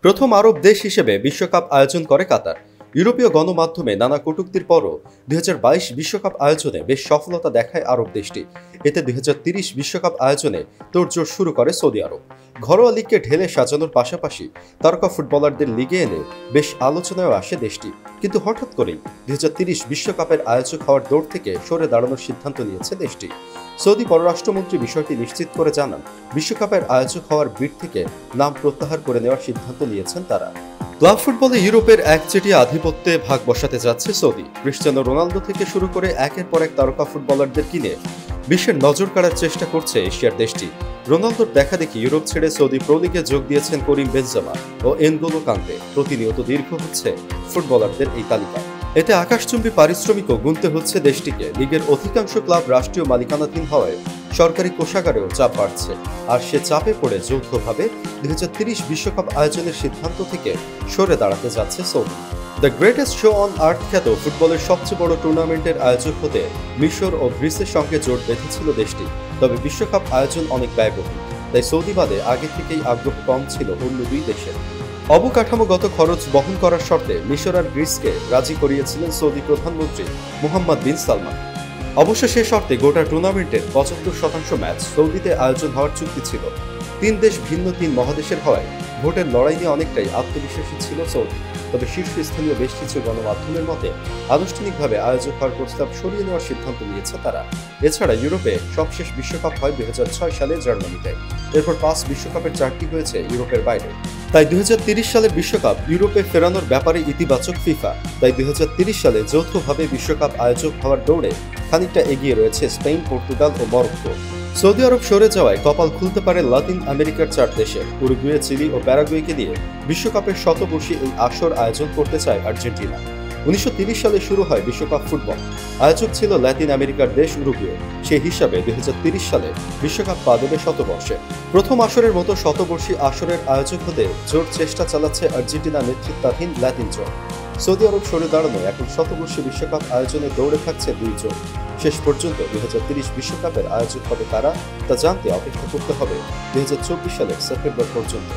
প্রথম আরব দেশ হিসেবে বিশ্বকাপ আয়োজন করে কাতার। ইউরোপীয় গণমাধ্যমে নানা কটূক্তির পরও ২০২২ বিশ্বকাপ আয়োজনে বেশ সফলতা দেখায় আরব দেশটি। এতে ২০৩০ বিশ্বকাপ আয়োজনে তোড়জোড় শুরু করে সৌদি আরব। ঘরোয়া লিগকে ঢেলে সাজানোর পাশাপাশি তারকা ফুটবলারদের লিগে এনে বেশ আলোচনায় আসে দেশটি। কিন্তু হঠাৎ করেই ২০৩০ বিশ্বকাপের আয়োজক হওয়ার দৌড় থেকে সরে দাঁড়ানোর সিদ্ধান্ত নিয়েছে দেশটি। সৌদি পররাষ্ট্রমন্ত্রী বিষয়টি নিশ্চিত করে জানান, বিশ্বকাপের আয়োজক হওয়ার বিড থেকে নাম প্রত্যাহার করে নেওয়ার সিদ্ধান্ত নিয়েছেন তারা। ক্লাব ফুটবলে ইউরোপের একচেটিয়া আধিপত্যে ভাগ বসাতে যাচ্ছে সৌদি। ক্রিস্টিয়ানো রোনালদো থেকে শুরু করে একের পর এক তারকা ফুটবলারদের কিনে বিশ্বের নজর কাড়ার চেষ্টা করছে এশিয়ার দেশটি। রোনালদোর দেখাদেখি ইউরোপ ছেড়ে সৌদি প্রো লিগে যোগ দিয়েছেন করিম বেনজেমা ও এনগোলো কান্তে। প্রতিনিয়ত দীর্ঘ হচ্ছে ফুটবলারদের এই তালিকা। এতে আকাশচুম্বী পারিশ্রমিকও গুনতে হচ্ছে দেশটিকে। লিগের অধিকাংশ ক্লাব রাষ্ট্রীয় মালিকানাধীন হওয়ায় সরকারি কোষাগারেও চাপ বাড়ছে। আর সে চাপে পড়ে যৌথভাবে ২০৩০ বিশ্বকাপ আয়োজনের সিদ্ধান্ত থেকে সরে দাঁড়াতে যাচ্ছে Saudi. The greatest show on earth খ্যাত ফুটবলের সবচেয়ে বড় টুর্নামেন্টের আয়োজক হতে মিশর ও গ্রিসের সঙ্গে জোট বেঁধেছিল দেশটি। তবে বিশ্বকাপ আয়োজন অনেক ব্যয়বহুল, তাই সৌদি বাদে আগে থেকেই আগ্রহ কম ছিল অন্য দুই দেশের। অবকাঠামোগত খরচ বহন করার শর্তে মিশর আর গ্রিসকে রাজি করিয়েছিলেন সৌদি প্রধানমন্ত্রী মোহাম্মদ বিন সালমান। অবশ্য সে শর্তে গোটা টুর্নামেন্টের ৭৫% ম্যাচ সৌদিতে আয়োজন হওয়ার চুক্তি ছিল। তিন দেশ ভিন্ন তিন মহাদেশের হওয়ায় ভোটের লড়াই নিয়ে অনেকটাই আত্মবিশ্বাসী ছিল সৌদি। তবে শীর্ষস্থানীয় বেশ কিছু গণমাধ্যমের মতে আনুষ্ঠানিকভাবে আয়োজক হওয়ার প্রস্তাব সরিয়ে নেওয়ার সিদ্ধান্ত নিয়েছে তারা। এছাড়া ইউরোপে সবশেষ বিশ্বকাপ হয় ২০০৬ সালে জার্মানিতে। এরপর ৫ বিশ্বকাপের ৪টি হয়েছে ইউরোপের বাইরে। তাই ২০৩০ সালের বিশ্বকাপ ইউরোপে ফেরানোর ব্যাপারে ইতিবাচক ফিফা। তাই ২০৩০ সালে যৌথভাবে বিশ্বকাপ আয়োজক হওয়ার দৌড়ে খানিকটা এগিয়ে রয়েছে স্পেন, পর্তুগাল ও মরক্কো। সৌদি আরব সরে যাওয়ায় কপাল খুলতে পারে লাতিন আমেরিকার ৪ দেশে। উরুগুয়ে, চিলি ও প্যারাগুয়েকে নিয়ে বিশ্বকাপের শতবর্ষী এই আসর আয়োজন করতে চায় আর্জেন্টিনা। ১৯৩০ সালে শুরু হয় বিশ্বকাপ ফুটবল। আয়োজক ছিল লাতিন আমেরিকার দেশ উরুগুয়ে। সেই হিসাবে ২০৩০ সালে বিশ্বকাপ পা দেবে শতবর্ষে। প্রথম আসরের মতো শতবর্ষী আসরের আয়োজক হতে জোর চেষ্টা চালাচ্ছে আর্জেন্টিনা নেতৃত্বাধীন লাতিন জোট। সৌদি আরব সরে দাঁড়ানো এখন শতবর্ষী বিশ্বকাপ আয়োজনে দৌড়ে থাকছে দুই জোট। শেষ পর্যন্ত ২০৩০ বিশ্বকাপের আয়োজক হবে কারা তা জানতে অপেক্ষা করতে হবে ২০২৪ সালের সেপ্টেম্বর পর্যন্ত।